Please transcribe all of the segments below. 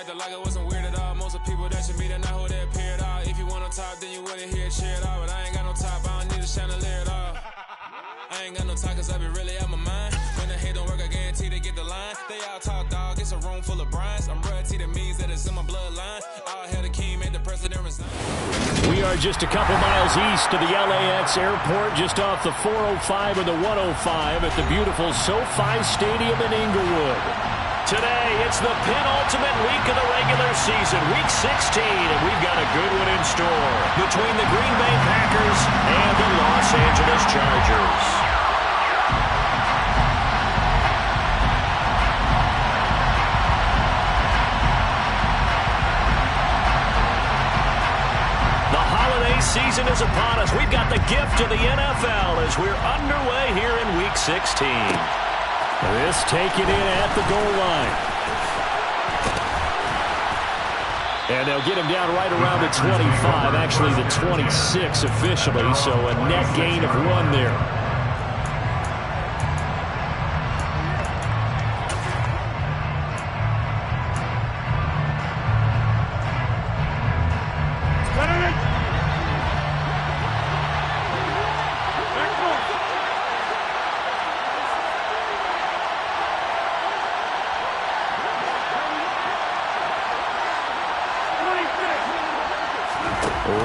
acting like it wasn't weird at all. Most of the people that you meet are not who they appear at all. If you want on top, then you wouldn't hear a cheer at all. But I ain't got no top, I don't need a chandelier at all. I ain't got no talk, cause I be really out my mind. When the hate don't work, I guarantee they get the line. They all talk, dog, it's a room full of brinds. I'm royalty, that means that it's in my bloodline. All hail the king, made the president resign. We are just a couple miles east of the LAX airport, just off the 405 and the 105 at the beautiful SoFi Stadium in Inglewood. Today, it's the penultimate week of the regular season, week 16, and we've got a good one in store between the Green Bay Packers and the Los Angeles Chargers. Season is upon us. We've got the gift of the NFL as we're underway here in Week 16. This taken in at the goal line. And they'll get him down right around the 25, actually the 26 officially, so a net gain of 1 there.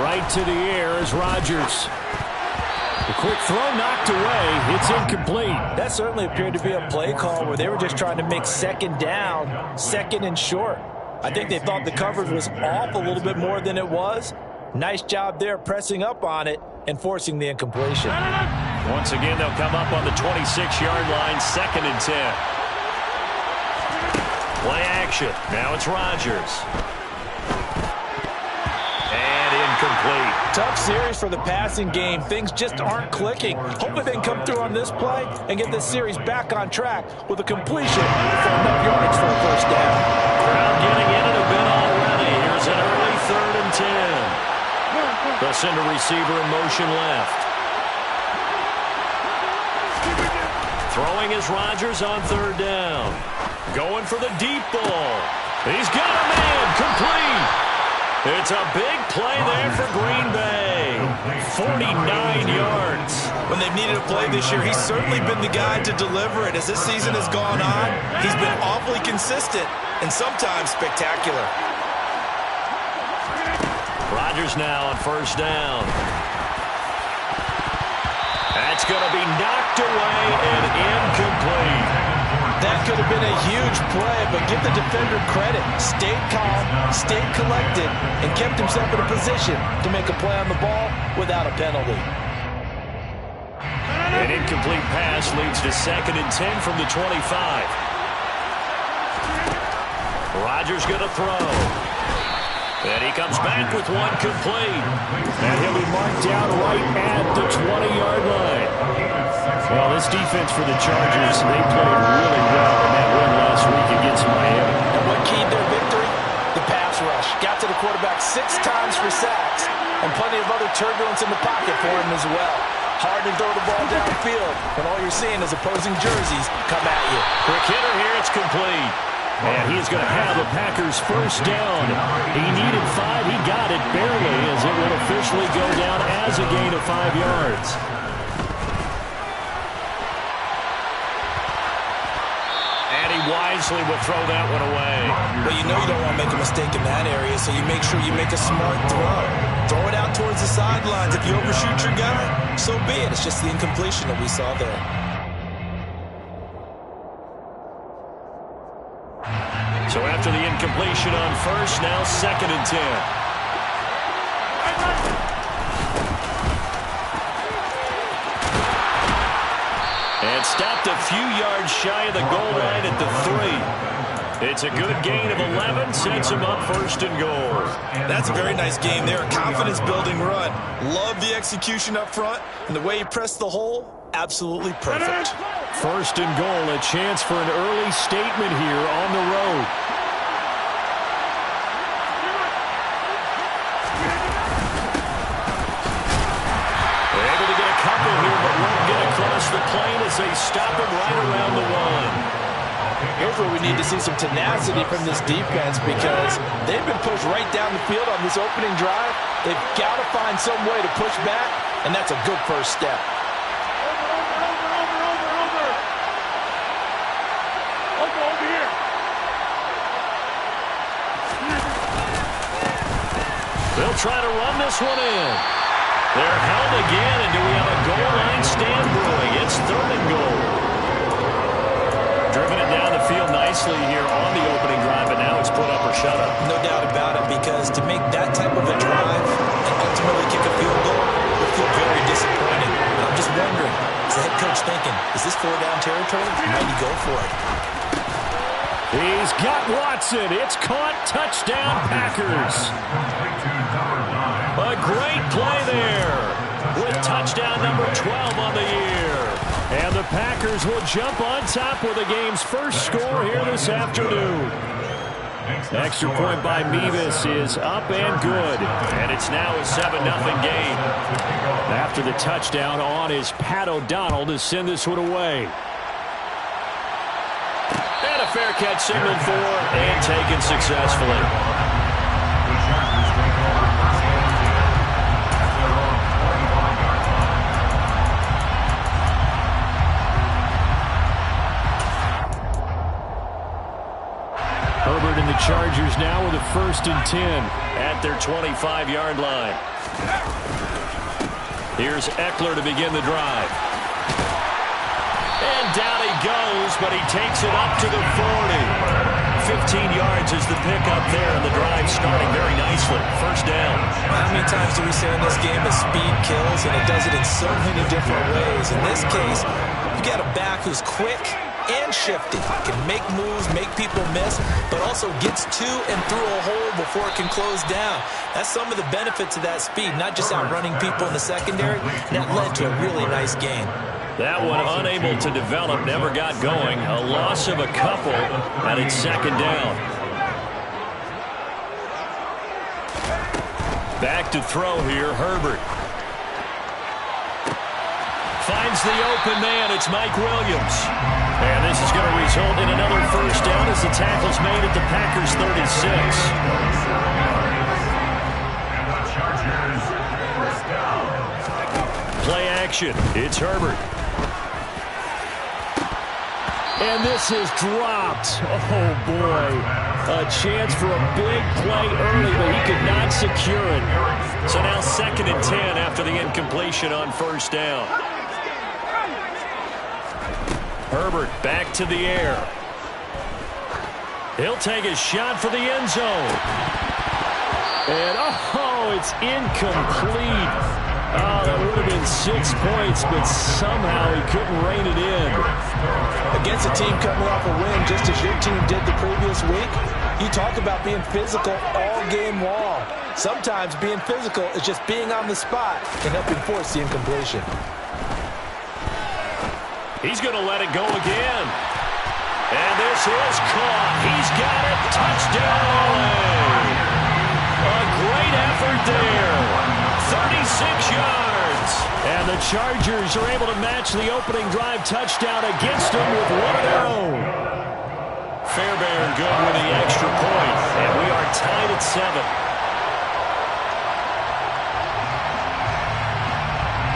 Right to the air is Rodgers. The quick throw knocked away. It's incomplete. That certainly appeared to be a play call where they were just trying to make second down, second and short. I think they thought the coverage was off a little bit more than it was. Nice job there pressing up on it and forcing the incompletion. Once again, they'll come up on the 26-yard line, 2nd and 10. Play action. Now it's Rodgers. Complete. Tough series for the passing game. Things just aren't clicking. Hopefully they can come through on this play and get this series back on track with a completion for enough yards for a first down. Crowd getting in it a bit already. Here's an early 3rd and 10. They'll send a receiver in motion left. Throwing is Rodgers on 3rd down. Going for the deep ball. He's got a man. Complete. It's a big play there for Green Bay. 49 yards. When they've needed a play this year, he's certainly been the guy to deliver it. As this season has gone on, he's been awfully consistent and sometimes spectacular. Rodgers now on 1st down. That's going to be knocked away and incomplete. That could have been a huge play, but give the defender credit. Stayed calm, stayed collected, and kept himself in a position to make a play on the ball without a penalty. An incomplete pass leads to 2nd and 10 from the 25. Rodgers going to throw. And he comes back with 1 complete. And he'll be marked down right at the 20-yard line. Well, this defense for the Chargers, they played really well in that win last week against Miami. And what keyed their victory? The pass rush. Got to the quarterback 6 times for sacks, and plenty of other turbulence in the pocket for him as well. Hard to throw the ball downfield when all you're seeing is opposing jerseys come at you. Quick hitter here, it's complete. And he's going to have the Packers' 1st down. He needed 5. He got it barely, as it will officially go down as a gain of 5 yards. And he wisely would throw that one away. Well, you know you don't want to make a mistake in that area, so you make sure you make a smart throw. Throw it out towards the sidelines. If you overshoot your guy, so be it. It's just the incompletion that we saw there. So after the incompletion on 1st, now 2nd and 10. And stopped a few yards shy of the goal line at the 3. It's a good gain of 11, sets him up 1st and goal. That's a very nice game there. A confidence-building run. Love the execution up front, and the way he pressed the hole, absolutely perfect. 1st and goal, a chance for an early statement here on the road. They're able to get a couple here, but won't get across the plane as they stop him right around the 1. Here's where we need to see some tenacity from this defense because they've been pushed right down the field on this opening drive. They've got to find some way to push back, and that's a good first step. Over here. They'll try to run this one in. They're held again, and do we have a goal line stand brewing? It's 3rd and goal. Driven it down the field nicely here on the opening drive, but now it's put up or shut up. No doubt about it, because to make that type of a drive and ultimately kick a field goal would feel very disappointing. And I'm just wondering, is the head coach thinking, is this 4-down territory? Might he go for it? He's got Watson. It's caught. Touchdown, Packers. A great play there with touchdown number 12 on the year. And the Packers will jump on top with the game's first score here this afternoon. Extra point by Mevis is up and good. And it's now a 7-0 game. After the touchdown on is Pat O'Donnell to send this one away. And a fair catch signaled for and taken successfully. Herbert and the Chargers now with a 1st and 10 at their 25-yard line. Here's Eckler to begin the drive. And down he goes, but he takes it up to the 40. 15 yards is the pickup there, and the drive starting very nicely. 1st down. How many times do we say in this game that speed kills, and it does it in so many different ways? In this case, you got a back who's quick and shifty, can make moves, make people miss, but also gets to and through a hole before it can close down. That's some of the benefits of that speed, not just outrunning people in the secondary. That led to a really nice gain. That one unable to develop, never got going. A loss of a couple, and it's 2nd down. Back to throw here, Herbert. Finds the open man. It's Mike Williams. And this is going to result in another 1st down as the tackle's made at the Packers' 36. Play action. It's Herbert. And this is dropped. Oh, boy. A chance for a big play early, but he could not secure it. So now 2nd and 10 after the incompletion on 1st down. Herbert back to the air. He'll take a shot for the end zone. And, oh, it's incomplete. Oh, that would have been 6 points, but somehow he couldn't rein it in. Against a team coming off a win, just as your team did the previous week, you talk about being physical all game long. Sometimes being physical is just being on the spot and helping force the incompletion. He's going to let it go again. And this is caught. He's got it. Touchdown, LA. A great effort there. 36 yards. And the Chargers are able to match the opening drive touchdown against them with one of their own. Fairbairn good with the extra point. And we are tied at 7.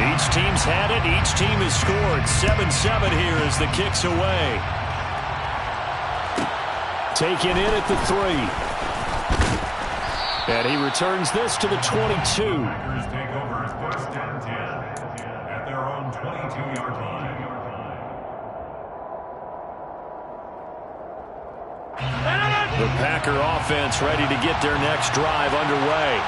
Each team's had it. Each team has scored. 7-7 here as the kick's away. Taken in at the 3. And he returns this to the 22. Take over first down 10 at their own 22-yard line. The Packer offense ready to get their next drive underway.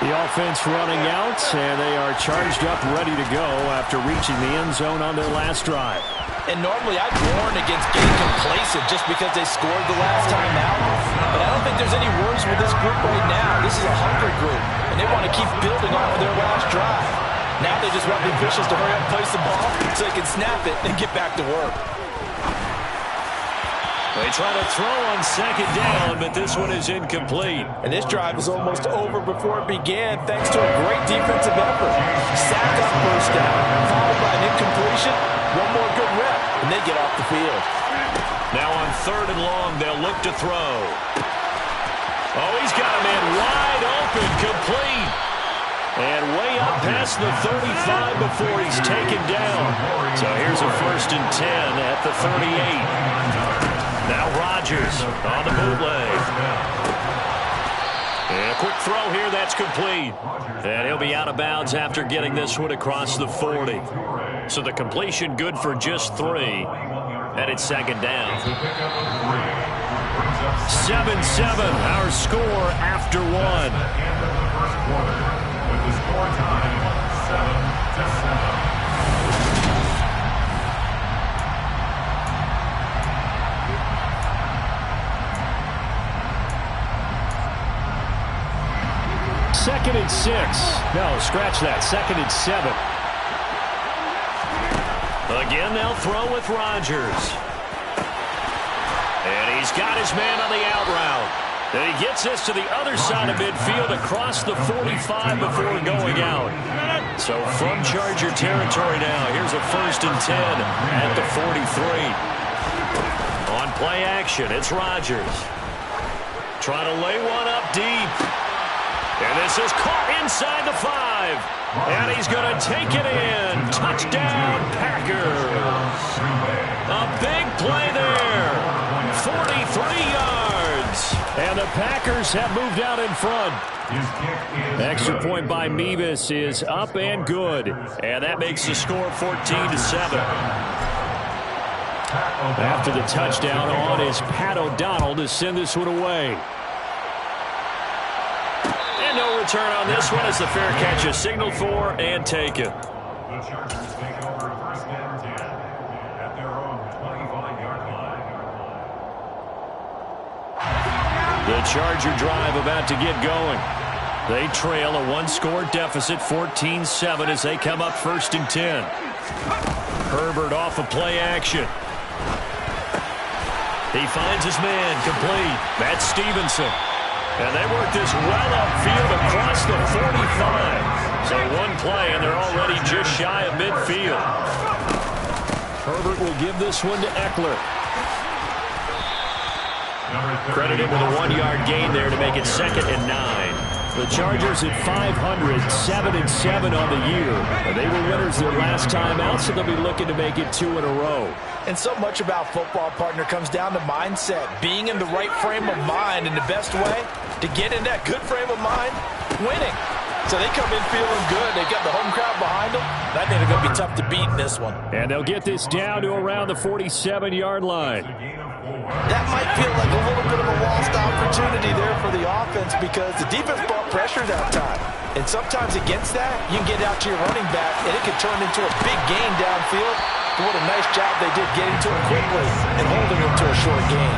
The offense running out, and they are charged up, ready to go after reaching the end zone on their last drive. And normally I'd warn against getting complacent just because they scored the last time out. But I don't think there's any worries with this group right now. This is a hungry group, and they want to keep building off of their last drive. Now they just want the officials to hurry up and place the ball so they can snap it and get back to work. They try to throw on 2nd down, but this one is incomplete. And this drive was almost over before it began thanks to a great defensive effort. Sack on 1st down, followed by an incompletion, one more good rep, and they get off the field. Now on 3rd and long, they'll look to throw. Oh, he's got a man wide open, complete. And way up past the 35 before he's taken down. So here's a 1st and 10 at the 38. Now Rodgers on the bootleg. And a quick throw here, that's complete. And he'll be out of bounds after getting this one across the 40. So the completion good for just 3. And it's 2nd down. 7-7, our score after 1. With the score time 7-7. Second and 6. No, scratch that. 2nd and 7. Again, they'll throw with Rodgers. And he's got his man on the out route. And he gets this to the other side of midfield across the 45 before going out. So from Charger territory now, here's a 1st and 10 at the 43. On play action, it's Rodgers. Trying to lay one up deep. And this is caught inside the 5. And he's going to take it in. Touchdown, Packers. A big play there. 43 yards. And the Packers have moved out in front. Extra point by Mevis is up and good. And that makes the score 14-7. After the touchdown on is Pat O'Donnell to send this one away. No return on this one as the fair catch is signaled for and taken. The Chargers take over 1st and 10 at their own 25-yard line. The Charger drive about to get going. They trail a 1-score deficit, 14-7 as they come up 1st and 10. Herbert off of play action. He finds his man complete. That's Stevenson. And they work this well upfield across the 45. So one play, and they're already just shy of midfield. Herbert will give this one to Eckler. Credited with a 1-yard gain there to make it 2nd and 9. The Chargers at 500, 7-7 on the year. And they were winners their last time out, so they'll be looking to make it 2 in a row. And so much about football, partner, comes down to mindset. Being in the right frame of mind, and the best way to get in that good frame of mind, winning. So they come in feeling good. They got the home crowd behind them. And I think they're going to be tough to beat in this one. And they'll get this down to around the 47-yard line. That might feel like a little bit of a lost opportunity there for the offense because the defense brought pressure that time. And sometimes against that, you can get out to your running back, and it can turn into a big gain downfield. But what a nice job they did getting to it quickly and holding him to a short gain.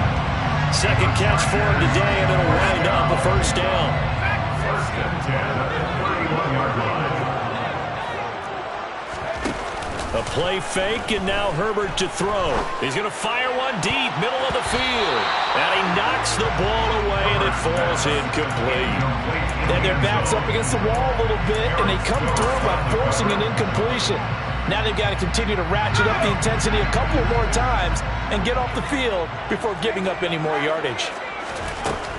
Second catch for him today, and it'll wind up a 1st down. 1st and 10 at the 31-yard line. A play fake, and now Herbert to throw. He's going to fire one deep, middle of the field. And he knocks the ball away, and it falls incomplete. Then their back's up against the wall a little bit, and they come through by forcing an incompletion. Now they've got to continue to ratchet up the intensity a couple more times and get off the field before giving up any more yardage.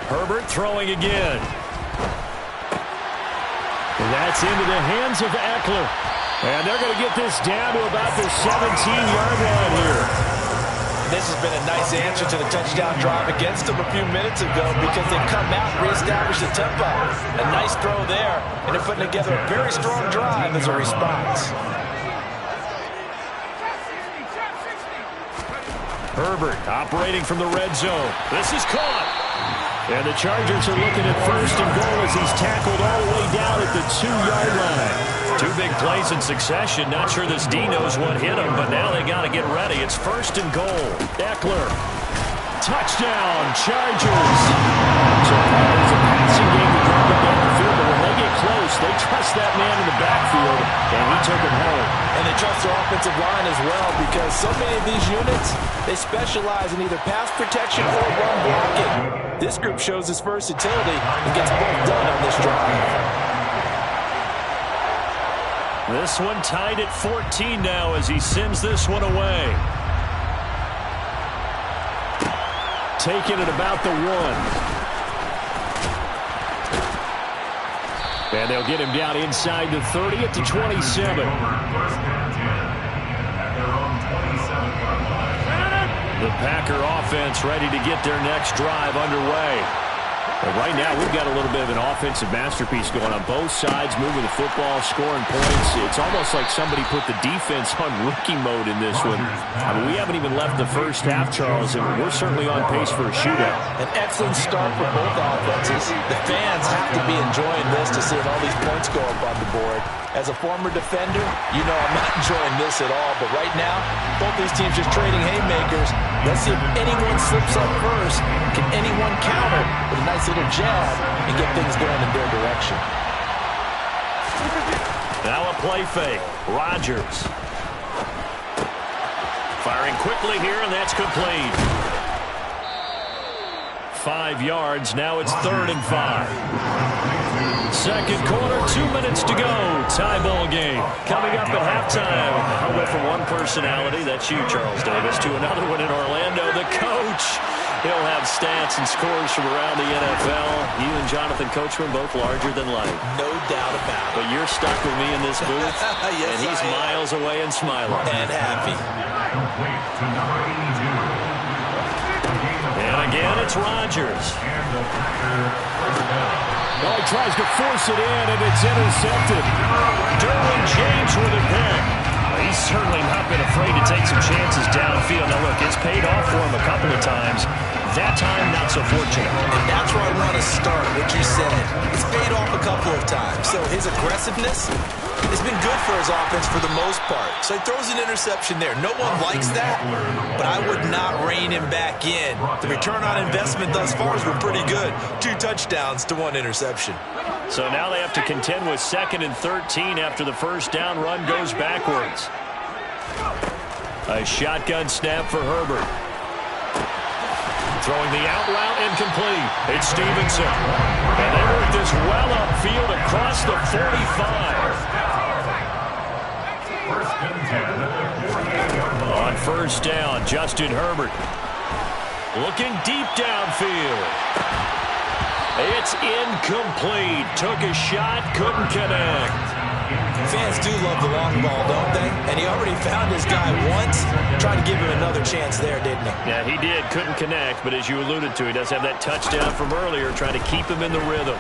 Herbert throwing again. And that's into the hands of Eckler. And they're going to get this down to about the 17-yard line here. This has been a nice answer to the touchdown drive against them a few minutes ago because they've come out and reestablished the tempo. A nice throw there, and they're putting together a very strong drive as a response. Herbert operating from the red zone. This is caught. And the Chargers are looking at 1st and goal as he's tackled all the way down at the 2-yard line. 2 big plays in succession. Not sure this D knows what hit him, but now they got to get ready. It's 1st and goal. Eckler. Touchdown, Chargers. So it's a passing game to drop it down the field, but when they get close, they trust that man in the backfield, and he took him home. And they trust their offensive line as well because so many of these units, they specialize in either pass protection or run blocking. This group shows its versatility and gets both done on this drive. This one tied at 14 now as he sends this one away. taken at about the 1. And they'll get him down inside the 30 at the 27. First and 10 at their own 27-yard line. The Packer offense ready to get their next drive underway. But right now, we've got a little bit of an offensive masterpiece going on both sides, moving the football, scoring points. It's almost like somebody put the defense on rookie mode in this one. I mean, we haven't even left the first half, Charles, and we're certainly on pace for a shootout. An excellent start for both offenses. The fans have to be enjoying this to see all these points go up on the board. As a former defender, you know I'm not enjoying this at all. But right now, both these teams just trading haymakers. Let's see if anyone slips up first. Can anyone counter with a nice little jab and get things going in their direction? Now a play fake. Rodgers. Firing quickly here, and that's complete. 5 yards. Now it's 3rd and 5. Second quarter, 2 minutes to go. Tie ball game. Coming up at halftime. I'll go from one personality, that's you, Charles Davis, to another one in Orlando. The coach. He'll have stats and scores from around the NFL. You and Jonathan Coachman both larger than life. No doubt about it. But you're stuck with me in this booth. Yes, and he's miles away and smiling. And happy. Complete to number 82. And again, it's Rodgers. And the Packer first down. Oh, he tries to force it in, and it's intercepted. Derwin James with a pick. He's certainly not been afraid to take some chances downfield. Now, look, it's paid off for him a couple of times. That time, not so fortunate. And that's where I want to start, what you said. It's paid off a couple of times. So his aggressiveness has been good for his offense for the most part. So he throws an interception there. No one likes that, but I would not rein him back in. The return on investment thus far has been pretty good. 2 touchdowns to 1 interception. So now they have to contend with 2nd and 13 after the first down run goes backwards. A shotgun snap for Herbert. Throwing the out route incomplete. It's Stevenson. And they work this well upfield across the 45. First and 10 at their 48-yard line. On first down, Justin Herbert. Looking deep downfield. It's incomplete. Took a shot, couldn't connect. Fans do love the long ball, don't they? And he already found his guy once. Tried to give him another chance there, didn't he? Yeah, he did. Couldn't connect, but as you alluded to, he does have that touchdown from earlier, trying to keep him in the rhythm.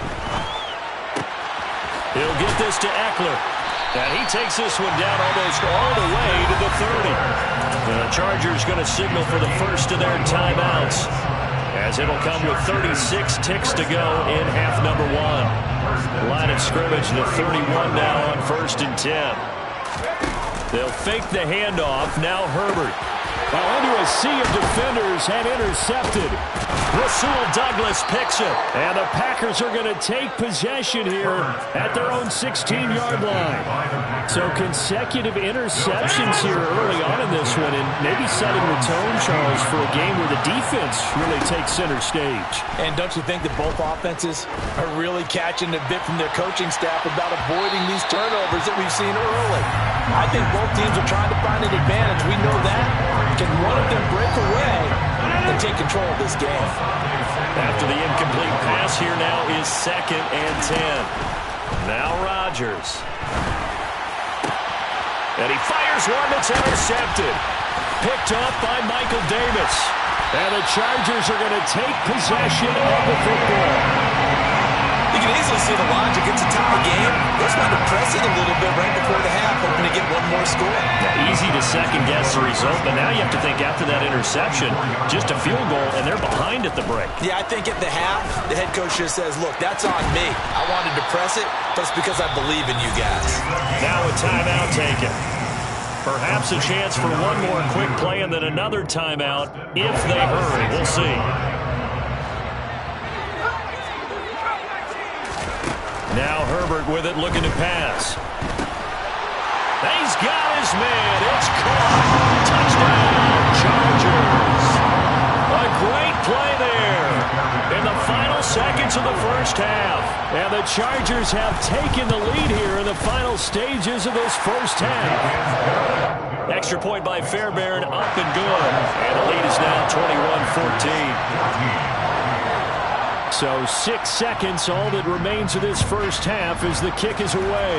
He'll get this to Eckler. And he takes this one down almost all the way to the 30. And the Chargers going to signal for the first of their timeouts, as it'll come with 36 ticks to go in half number 1. Line of scrimmage, the 31 now on 1st and 10. They'll fake the handoff. Now Herbert. Well, into a sea of defenders and intercepted. Rasul Douglas picks it. And the Packers are going to take possession here at their own 16-yard line. So consecutive interceptions here early on in this one, and maybe setting the tone, Charles, for a game where the defense really takes center stage. And don't you think that both offenses are really catching a bit from their coaching staff about avoiding these turnovers that we've seen early? I think both teams are trying to find an advantage. We know that. Can one of them break away and take control of this game? After the incomplete pass, here now is 2nd and 10. Now Rodgers. And he fires one that's intercepted. Picked up by Michael Davis. And the Chargers are going to take possession of the football. You can easily see the logic. It's a tie game. They just wanted to press it a little bit right before the half, hoping to get one more score. Yeah, easy to second-guess the result, but now you have to think after that interception, just a field goal, and they're behind at the break. Yeah, I think at the half, the head coach just says, look, that's on me. I wanted to press it, but it's because I believe in you guys. Now a timeout taken. Perhaps a chance for one more quick play and then another timeout if they hurry. We'll see. Now Herbert with it, looking to pass. He's got his man. It's caught. Touchdown, Chargers. A great play there in the final seconds of the first half. And the Chargers have taken the lead here in the final stages of this first half. Extra point by Fairbairn, up and good. And the lead is now 21-14. So 6 seconds, all that remains of this first half as the kick is away.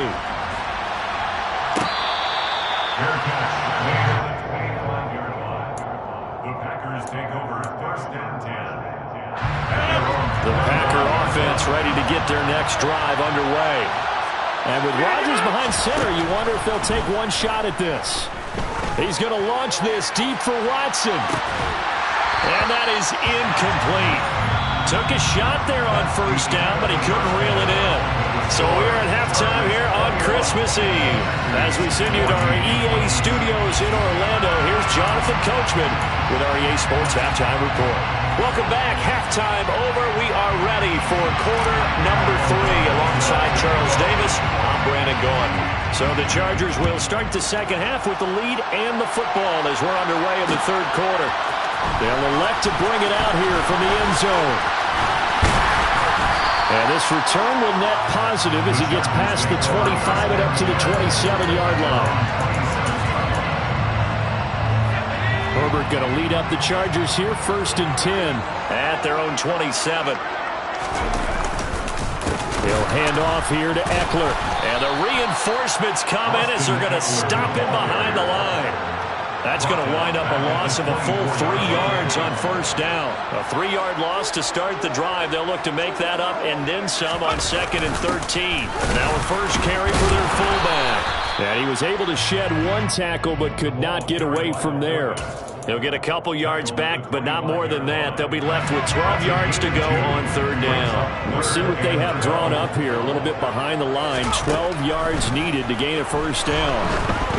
Fair catch made at the 25-yard line. The Packers take over first and 10. The Packer offense ready to get their next drive underway. And with Rodgers behind center, you wonder if they'll take one shot at this. He's going to launch this deep for Watson. And that is incomplete. Took a shot there on first down, but he couldn't reel it in. So we're at halftime here on Christmas Eve. As we send you to our EA studios in Orlando, here's Jonathan Coachman with our EA Sports Halftime Report. Welcome back. Halftime over. We are ready for quarter number 3 alongside Charles Davis. I'm Brandon Gordon. So the Chargers will start the second half with the lead and the football as we're underway in the third quarter. They'll elect to bring it out here from the end zone. And this return will net positive as he gets past the 25 and up to the 27-yard line. Herbert going to lead up the Chargers here, 1st and 10 at their own 27. He'll hand off here to Eckler. And the reinforcements come in as they're going to stop him behind the line. That's going to wind up a loss of a full 3 yards on first down. A 3-yard loss to start the drive. They'll look to make that up and then some on 2nd and 13. Now a first carry for their fullback. And he was able to shed 1 tackle but could not get away from there. He'll get a couple yards back, but not more than that. They'll be left with 12 yards to go on 3rd down. We'll see what they have drawn up here. A little bit behind the line. 12 yards needed to gain a first down.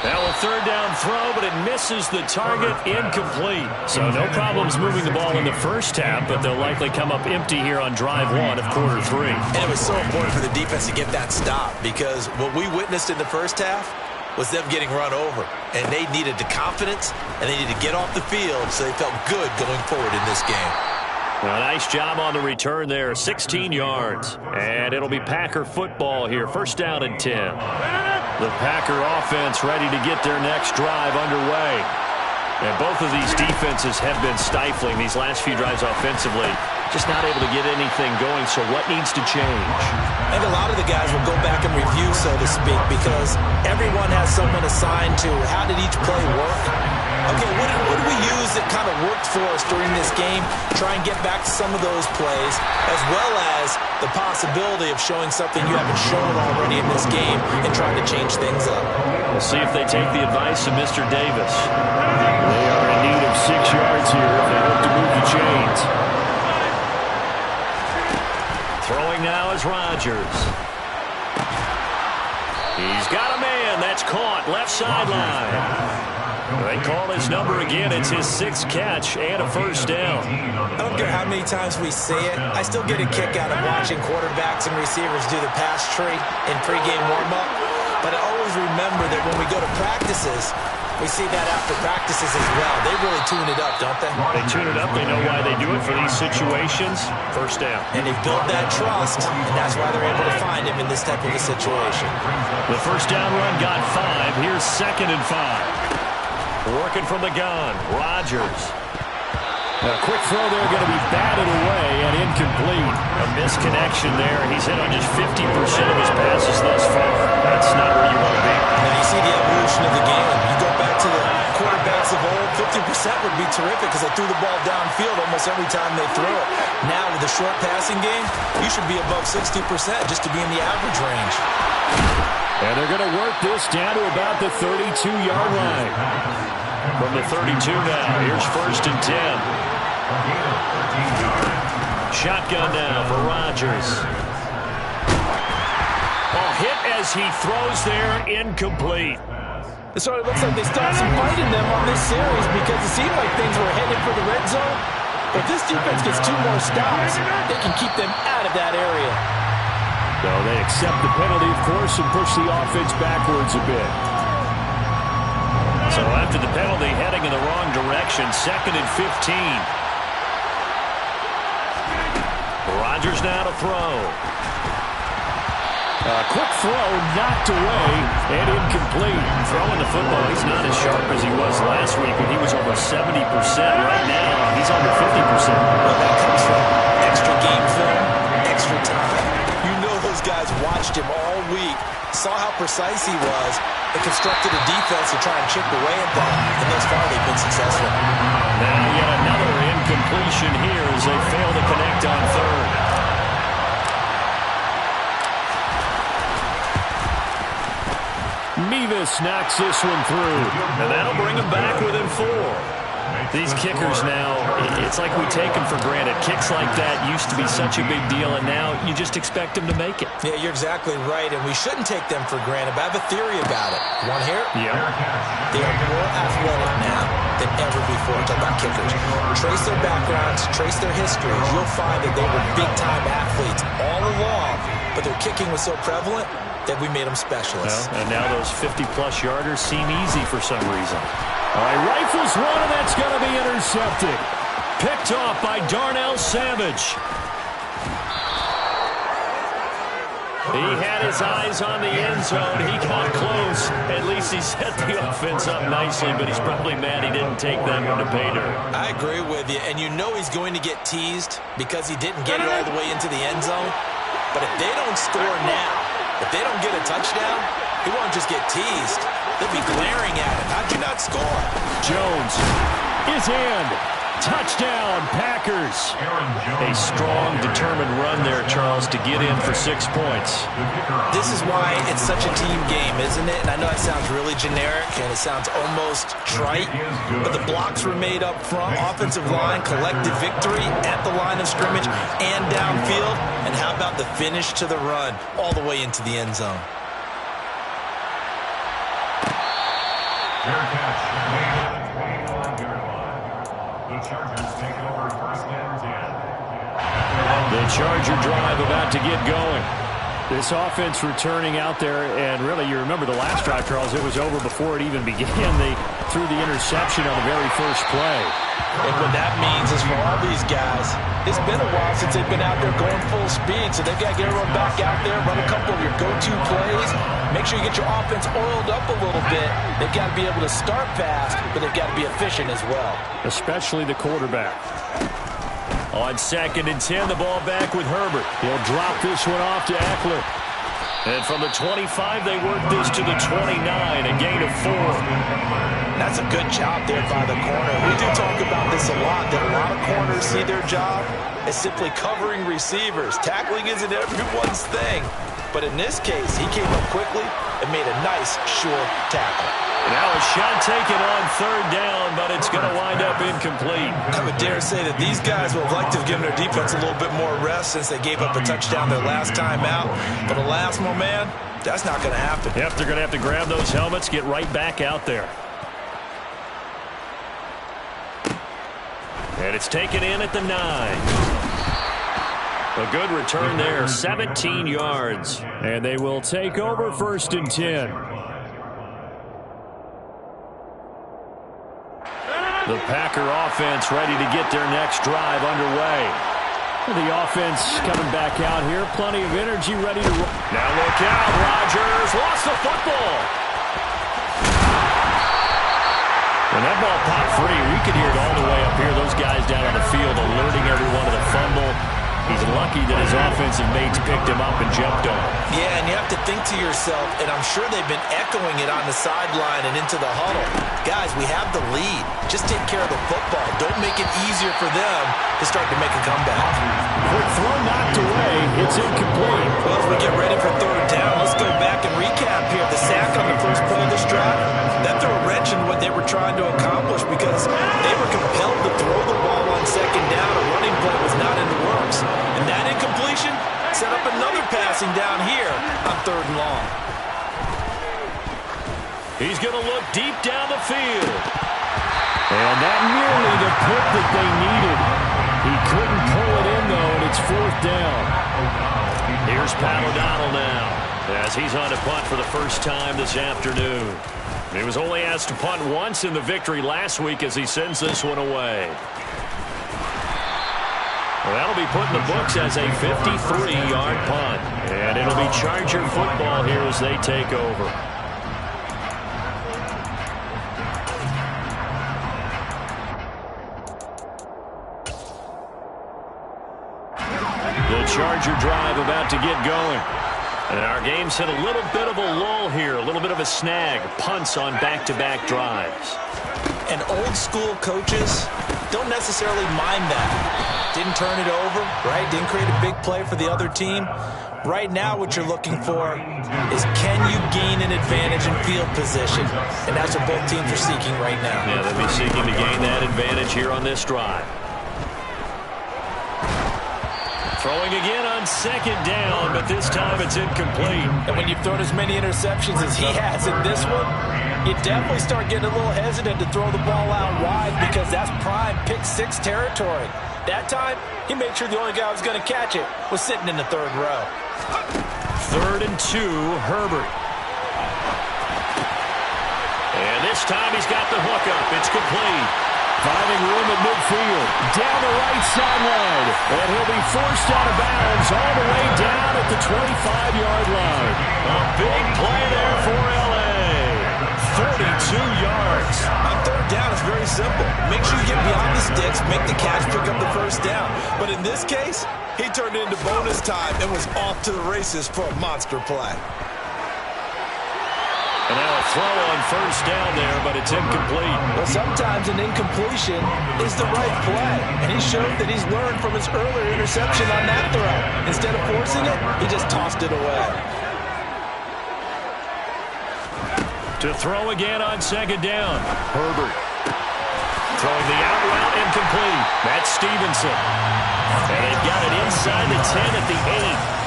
Now a 3rd down throw, but it misses the target, incomplete. So no problems moving the ball in the first half, but they'll likely come up empty here on drive 1 of quarter 3. And it was so important for the defense to get that stop because what we witnessed in the first half was them getting run over. And they needed the confidence, and they needed to get off the field so they felt good going forward in this game. Well, nice job on the return there, 16 yards. And it'll be Packer football here, 1st down and 10. The Packer offense ready to get their next drive underway. And both of these defenses have been stifling these last few drives offensively. Just not able to get anything going, so what needs to change? I think a lot of the guys will go back and review, so to speak, because everyone has someone assigned to how did each play work. Okay, what did we use that kind of worked for us during this game? Try and get back to some of those plays, as well as the possibility of showing something you haven't shown already in this game and trying to change things up. We'll see if they take the advice of Mr. Davis. They are in need of 6 yards here if they hope to move the chains. Throwing now is Rodgers. He's got a man. That's caught. Left sideline. They call his number again. It's his 6th catch and a first down. I don't care how many times we say it. I still get a kick out of watching quarterbacks and receivers do the pass tree in pregame warm-up. But I always remember that when we go to practices, we see that after practices as well. They really tune it up, don't they? They tune it up. They know why they do it for these situations. First down. And they've built that trust, and that's why they're able to find him in this type of a situation. The first down run got 5. Here's 2nd and 5. Working from the gun, Rodgers. A quick throw there, going to be batted away and incomplete. A misconnection there. He's hit on just 50% of his passes thus far. That's not where you want to be. Now you see the evolution of the game. You go back to the quarterbacks of old, 50% would be terrific because they threw the ball downfield almost every time they threw it. Now with the short passing game, you should be above 60% just to be in the average range. And they're going to work this down to about the 32-yard line. From the 32 now, here's 1st and 10. Shotgun now for Rodgers. Oh, hit as he throws there, incomplete. So it looks like they still have some fight in them on this series because it seemed like things were headed for the red zone. But if this defense gets 2 more stops, they can keep them out of that area. So they accept the penalty, of course, and push the offense backwards a bit. So after the penalty, heading in the wrong direction, 2nd and 15. Rodgers now to throw. A quick throw knocked away and incomplete. Throwing the football, he's not as sharp as he was last week when he was over 70%. Right now, he's under 50%. Well, that comes from extra game coached him all week, saw how precise he was, and constructed a defense to try and chip away at that. And thus far, they've been successful. Now yet another incompletion here as they fail to connect on third. Mevis knocks this one through, and that'll bring him back within 4. These kickers now, it's like we take them for granted. Kicks like that used to be such a big deal, and now you just expect them to make it. Yeah, you're exactly right, and we shouldn't take them for granted, but I have a theory about it. You want to hear it? Yeah. They are more athletic now than ever before. Talk about kickers. Trace their backgrounds, trace their histories. You'll find that they were big-time athletes all along, but their kicking was so prevalent that we made them specialists. Well, and now those 50-plus yarders seem easy for some reason. All right, rifles one, and that's going to be intercepted. Picked off by Darnell Savage. He had his eyes on the end zone. He got close. At least he set the offense up nicely, but he's probably mad he didn't take that one to pay dirt. I agree with you, and you know he's going to get teased because he didn't get it all the way into the end zone. But if they don't score now, if they don't get a touchdown, he won't just get teased. They'll be glaring at him. How'd you not score? Jones is in. Touchdown, Packers. A strong, determined run there, Charles, to get in for 6 points. This is why it's such a team game, isn't it? And I know it sounds really generic and it sounds almost trite, but the blocks were made up front. Offensive line, collective victory at the line of scrimmage and downfield. And how about the finish to the run all the way into the end zone? Fair catch made at the 21-yard line. The Chargers take over first and 10. The Charger drive about to get going. This offense returning out there, and really, you remember the last drive, Charles, it was over before it even began. They threw the interception on the very first play. And what that means is for all these guys, it's been a while since they've been out there going full speed, so they've got to get everyone back out there, run a couple of your go-to plays, make sure you get your offense oiled up a little bit. They've got to be able to start fast, but they've got to be efficient as well. Especially the quarterback. On 2nd and 10, the ball back with Herbert. He'll drop this one off to Eckler. And from the 25, they work this to the 29, a gain of 4. That's a good job there by the corner. We do talk about this a lot, that a lot of corners see their job as simply covering receivers. Tackling isn't everyone's thing. But in this case, he came up quickly and made a nice, short tackle. Now a shot taken on 3rd down, but it's going to wind up incomplete. I would dare say that these guys would have liked to have given their defense a little bit more rest since they gave up a touchdown their last time out. But alas, my man, that's not going to happen. Yep, they're going to have to grab those helmets, get right back out there. And it's taken in at the 9. A good return there, 17 yards. And they will take over 1st and 10. The Packer offense ready to get their next drive underway. The offense coming back out here. Plenty of energy ready to roll. Now look out. Rodgers lost the football. When that ball popped free, we could hear it all the way up here. Those guys down on the field alerting everyone to the fumble. He's lucky that his offensive mates picked him up and jumped on him. Yeah, and you have to think to yourself, and I'm sure they've been echoing it on the sideline and into the huddle. Guys, we have the lead. Just take care of the football. Don't make it easier for them to start to make a comeback. Quick throw knocked away. It's incomplete. Well, as we get ready for 3rd down, let's go back and recap here. The sack on the first play of this drive, that threw a wrench in what they were trying to accomplish because they were compelled to throw the ball on 2nd down. A running play was not in the works. And that incompletion set up another passing down here on 3rd and long. He's going to look deep down the field. And that nearly the put that they needed. He couldn't pull it in, though, and it's 4th down. Here's Pat O'Donnell now as he's on to punt for the first time this afternoon. He was only asked to punt once in the victory last week as he sends this one away. Well, that'll be put in the books as a 53-yard punt. And it'll be Charger football here as they take over. The Charger drive about to get going. And our game's hit a little bit of a lull here, a little bit of a snag. Punts on back-to-back drives. And old-school coaches don't necessarily mind that. Didn't turn it over, right? Didn't create a big play for the other team. Right now what you're looking for is, can you gain an advantage in field position? And that's what both teams are seeking right now. Yeah, they'll be seeking to gain that advantage here on this drive. Throwing again on second down, but this time it's incomplete. And when you've thrown as many interceptions as he has in this one, you definitely start getting a little hesitant to throw the ball out wide, because that's prime pick six territory. That time, he made sure the only guy who was going to catch it was sitting in the third row. 3rd and 2, Herbert. And this time he's got the hook up. It's complete. Finding room at midfield. Down the right sideline. And he'll be forced out of bounds all the way down at the 25-yard line. A big play there for L.A. 42 yards. On third down, it's very simple. Make sure you get beyond the sticks, make the catch, pick up the first down. But in this case, he turned it into bonus time and was off to the races for a monster play. And now a throw on first down there, but it's incomplete. Well, sometimes an incompletion is the right play. And he showed that he's learned from his earlier interception on that throw. Instead of forcing it, he just tossed it away. To throw again on second down. Herbert. Throwing the out route, incomplete. That's Stevenson. And they've got it inside the 10 at the 8.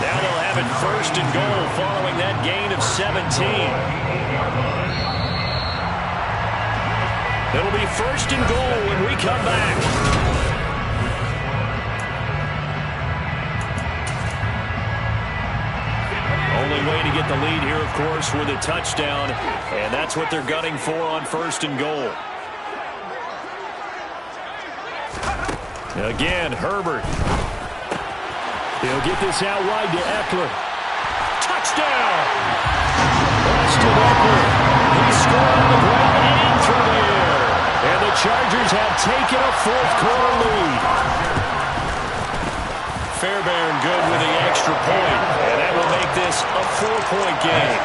Now they'll have it 1st and goal following that gain of 17. It'll be 1st and goal when we come back. Only way to get the lead here, of course, with a touchdown, and that's what they're gunning for on 1st and goal. Again, Herbert. He'll get this out wide to Eckler. Touchdown! Austin Eckler. He scored on the ground and through the air. And the Chargers have taken a 4th-quarter lead. Fairbairn good with the extra point. And that will make this a 4-point game.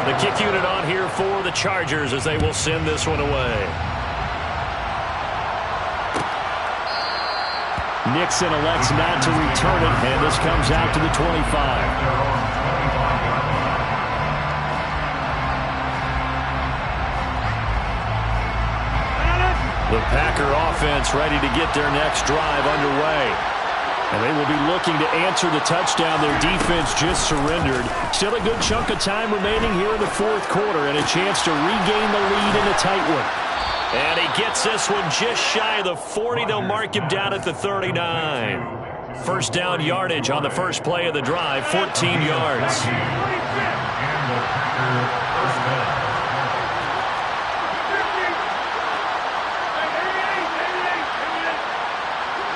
The kick unit on here for the Chargers as they will send this one away. Nixon elects not to return it, and this comes out to the 25. The Packer offense ready to get their next drive underway. And they will be looking to answer the touchdown their defense just surrendered. Still a good chunk of time remaining here in the 4th quarter, and a chance to regain the lead in a tight one. And he gets this one just shy of the 40. They'll mark him down at the 39. First down yardage on the first play of the drive, 14 yards.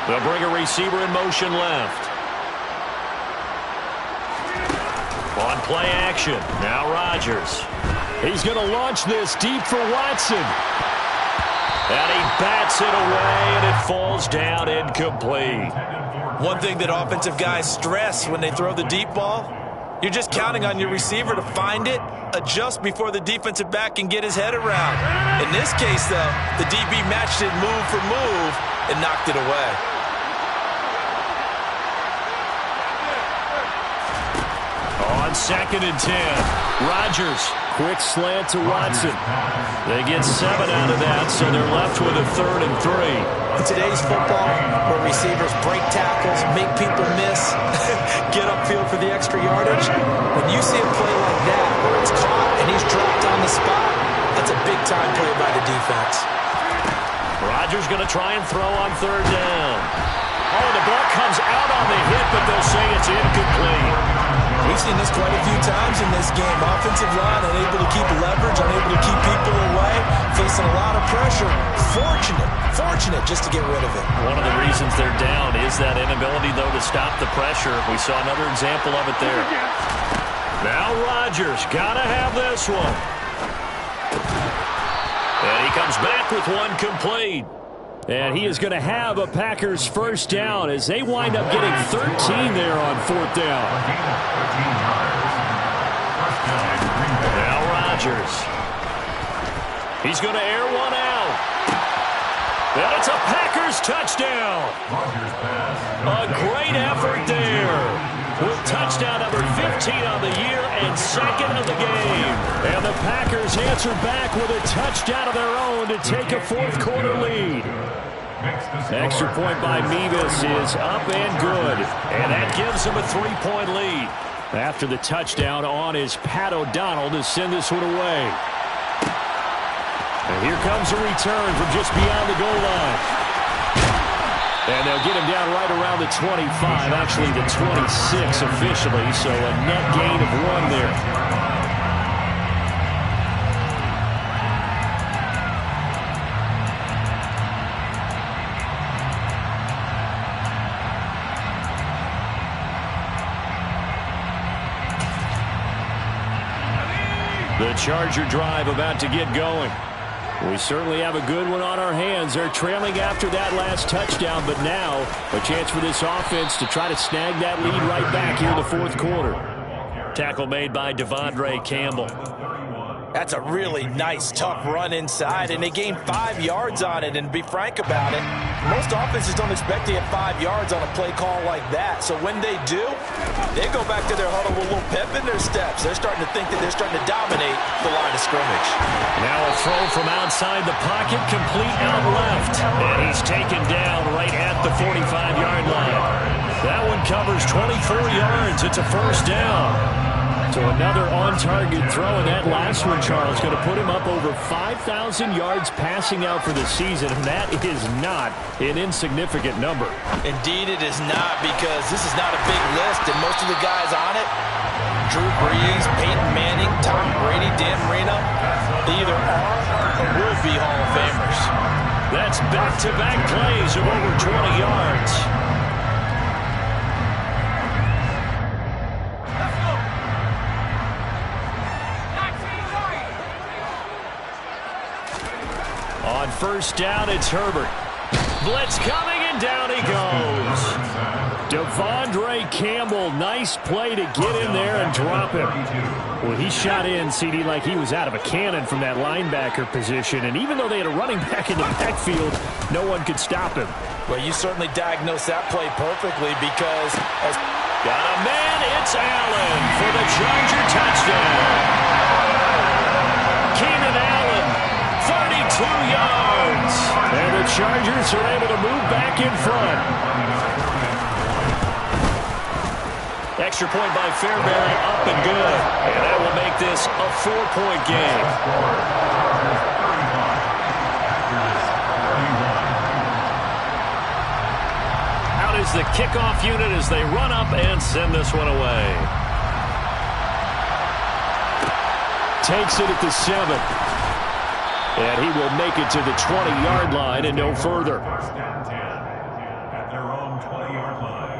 They'll bring a receiver in motion left. On play action, now Rodgers. He's going to launch this deep for Watson. And he bats it away, and it falls down incomplete. One thing that offensive guys stress when they throw the deep ball, you're just counting on your receiver to find it, adjust before the defensive back can get his head around. In this case, though, the DB matched it move for move and knocked it away. On 2nd and 10, Rodgers. Quick slant to Watson. They get 7 out of that, so they're left with a 3rd and 3. In today's football, where receivers break tackles, make people miss, get upfield for the extra yardage, when you see a play like that where it's caught and he's dropped on the spot, that's a big-time play by the defense. Rodgers going to try and throw on 3rd down. Oh, the ball comes out on the hit, but they'll say it's incomplete. We've seen this quite a few times in this game. Offensive line unable to keep leverage, unable to keep people away, facing a lot of pressure. Fortunate just to get rid of it. One of the reasons they're down is that inability, though, to stop the pressure. We saw another example of it there. Now Rodgers, gotta have this one. And he comes back with one complete. And he is going to have a Packers first down as they wind up getting 13 there on fourth down. Now Rodgers. He's going to air one out. And it's a Packers touchdown. A great effort there. With touchdown number 15 on the year and second of the game. And the Packers answer back with a touchdown of their own to take a fourth quarter lead. Extra point by Mevis is up and good. And that gives them a 3-point lead. After the touchdown on is Pat O'Donnell to send this one away. And here comes a return from just beyond the goal line. And they'll get him down right around the 25, actually the 26 officially, so a net gain of 1 there. The Charger drive about to get going. We certainly have a good one on our hands. They're trailing after that last touchdown, but now a chance for this offense to try to snag that lead right back here in the fourth quarter. Tackle made by Devondre Campbell. That's a really nice, tough run inside, and they gained 5 yards on it. And to be frank about it, most offenses don't expect to get 5 yards on a play call like that. So when they do, they go back to their huddle with a little pep in their steps. They're starting to think that they're starting to dominate the line of scrimmage. Now a throw from outside the pocket, complete out left. And he's taken down right at the 45-yard line. That one covers 24 yards. It's a first down. So another on-target throw, and that last one, Charles, going to put him up over 5,000 yards passing out for the season, and that is not an insignificant number. Indeed it is not, because this is not a big list, and most of the guys on it, Drew Brees, Peyton Manning, Tom Brady, Dan Marino, they either are or will be Hall of Famers. That's back-to-back plays of over 20 yards. On first down, it's Herbert. Blitz coming, and down he goes. Devondre Campbell, nice play to get in there and drop him. Well, he shot in, CD, like he was out of a cannon from that linebacker position. And even though they had a running back in the backfield, no one could stop him. Well, you certainly diagnosed that play perfectly, because as got a man, it's Allen for the Charger touchdown. Keenan Allen, 32 yards. And the Chargers are able to move back in front. Extra point by Fairbairn, up and good. And that will make this a 4-point game. Out is the kickoff unit as they run up and send this one away. Takes it at the 7. And he will make it to the 20-yard line and no further. First and 10 at their own 20-yard line.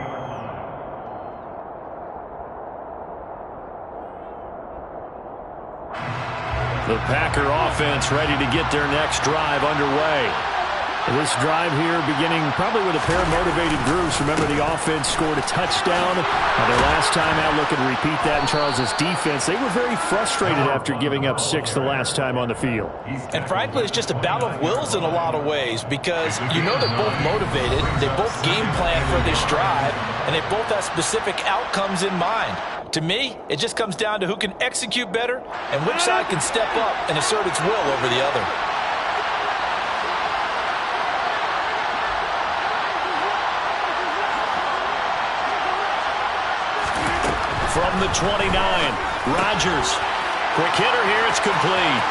The Packer offense ready to get their next drive underway. This drive here beginning probably with a pair of motivated groups. Remember, the offense scored a touchdown their last time out. Looking to repeat that in Charles's defense. They were very frustrated after giving up 6 the last time on the field. And frankly, it's just a battle of wills in a lot of ways, because you know they're both motivated. They both game plan for this drive, and they both have specific outcomes in mind. To me, it just comes down to who can execute better and which side can step up and assert its will over the other. From the 29, Rodgers. Quick hitter here, it's complete.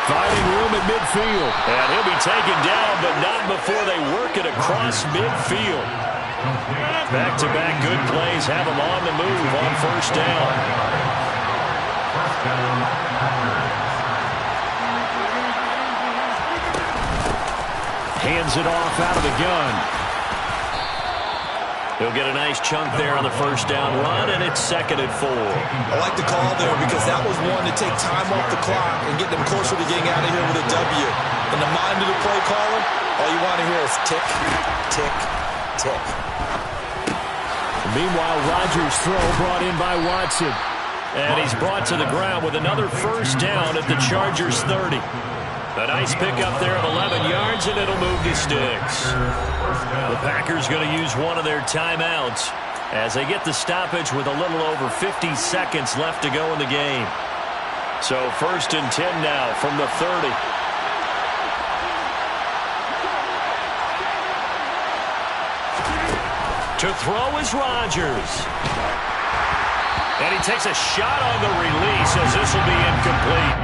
Finding room at midfield. And he'll be taken down, but not before they work it across midfield. Back-to-back good plays have him on the move on first down. Hands it off out of the gun. He'll get a nice chunk there on the first down run, and it's 2nd and 4. I like the call there, because that was one to take time off the clock and get them closer to getting out of here with a W. In the mind of the play caller, All you want to hear is tick, tick, tick. Meanwhile, Rodgers' throw brought in by Watson. And he's brought to the ground with another first down at the Chargers' 30. A nice pickup there of 11 yards, and it'll move the sticks. The Packers going to use one of their timeouts as they get the stoppage with a little over 50 seconds left to go in the game. So 1st and 10 now from the 30. To throw is Rodgers. And he takes a shot on the release as this will be incomplete.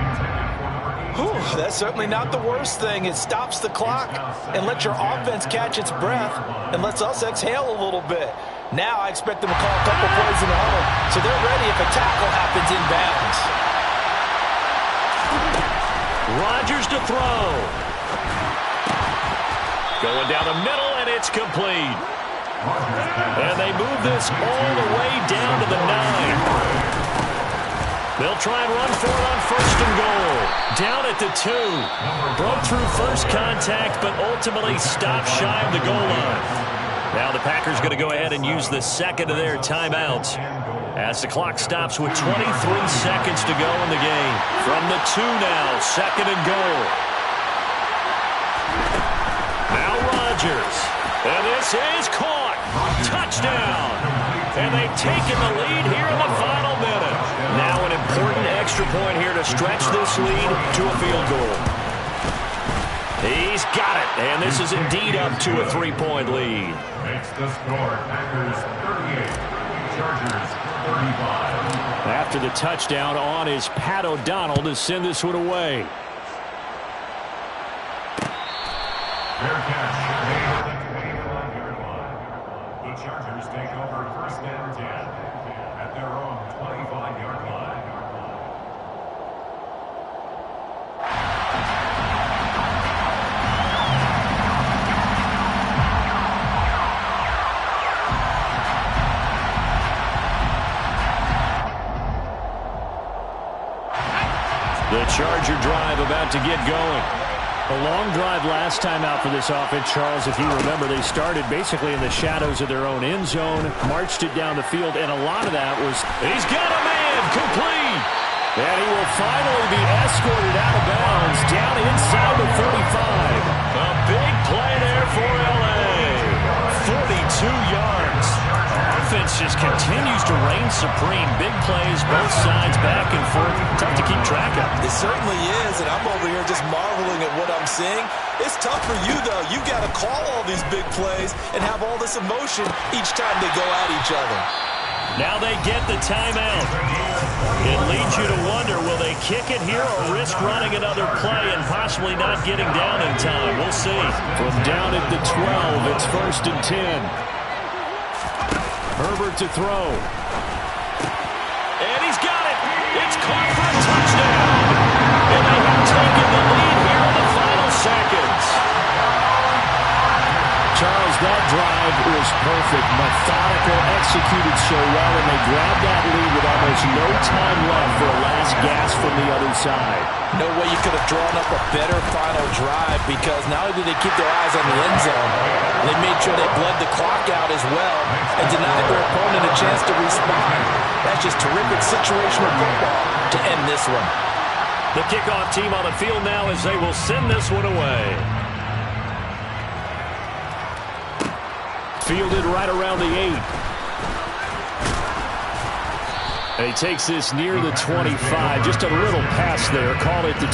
Whew, that's certainly not the worst thing. It stops the clock and lets your offense catch its breath and lets us exhale a little bit. Now I expect them to call a couple plays in the huddle, so they're ready if a tackle happens inbounds. Rodgers to throw. Going down the middle, and it's complete. And they move this all the way down to the 9. They'll try and run for it on 1st and goal. Down at the 2. Broke through first contact, but ultimately stopped shy of the goal line. Now the Packers going to go ahead and use the second of their timeouts as the clock stops with 23 seconds to go in the game. From the 2 now, 2nd and goal. Now Rodgers. And this is caught. Touchdown. And they've taken the lead here in the final minute. Now an important extra point here to stretch this lead to a field goal. He's got it. And this is indeed up to a 3-point lead. Makes the score Packers 38, Chargers 35. After the touchdown, on is Pat O'Donnell to send this one away. Fair catch made at the 25-yard line. The Chargers take over 1st and 10 at their own 25-yard line. The Charger drive about to get going. A long drive last time out for this offense, Charles. If you remember, they started basically in the shadows of their own end zone, marched it down the field, and a lot of that was, he's got a man, complete. And he will finally be escorted out of bounds, down inside the 35. A big play there for L.A. 42 yards. Offense just continues to reign supreme. Big plays, both sides, back and forth. Tough to keep track of. It certainly is, and I'm over here just marveling at what I'm seeing. It's tough for you, though. You've got to call all these big plays and have all this emotion each time they go at each other. Now they get the timeout. It leads you to wonder, will they kick it here or risk running another play and possibly not getting down in time? We'll see. From down at the 12, it's 1st and 10. Herbert to throw. And he's got it. It's caught for a touchdown. And they have taken the lead here in the final seconds. Charles, that drive was perfect. Methodical, executed so well, and they grabbed that lead with almost no time left for a last gasp from the other side. No way you could have drawn up a better final drive, because not only did they keep their eyes on the end zone, they made sure they bled the clock out as well and denied their opponent a chance to respond. That's just terrific situational football to end this one. The kickoff team on the field now as they will send this one away. Fielded right around the 8. And he takes this near the 25. Just a little pass there. Call it the 26.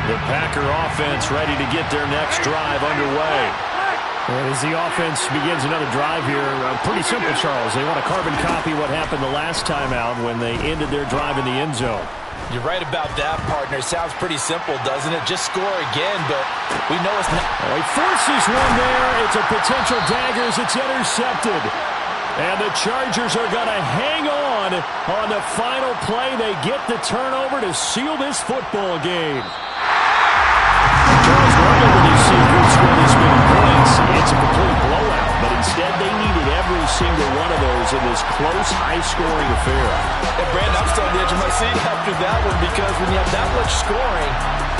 The Packer offense ready to get their next drive underway. And as the offense begins another drive here, pretty simple, Charles. They want to carbon copy what happened the last time out when they ended their drive in the end zone. You're right about that, partner. It sounds pretty simple, doesn't it? Just score again, but we know it's not. He forces one there. It's a potential dagger as it's intercepted. And the Chargers are going to hang on the final play. They get the turnover to seal this football game. Charles, normally when you see a group score this many points, it's a complete blowout. But instead, they needed every single one of those in this close, high-scoring affair. And Brandon, I'm still on the edge of my seat after that one, because when you have that much scoring,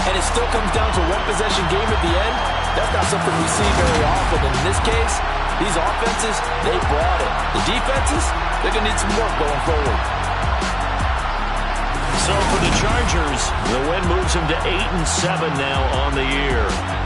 and it still comes down to one-possession game at the end, that's not something we see very often. And in this case, these offenses, they brought it. The defenses, they're going to need some work going forward. So for the Chargers, the win moves them to 8-7 now on the year.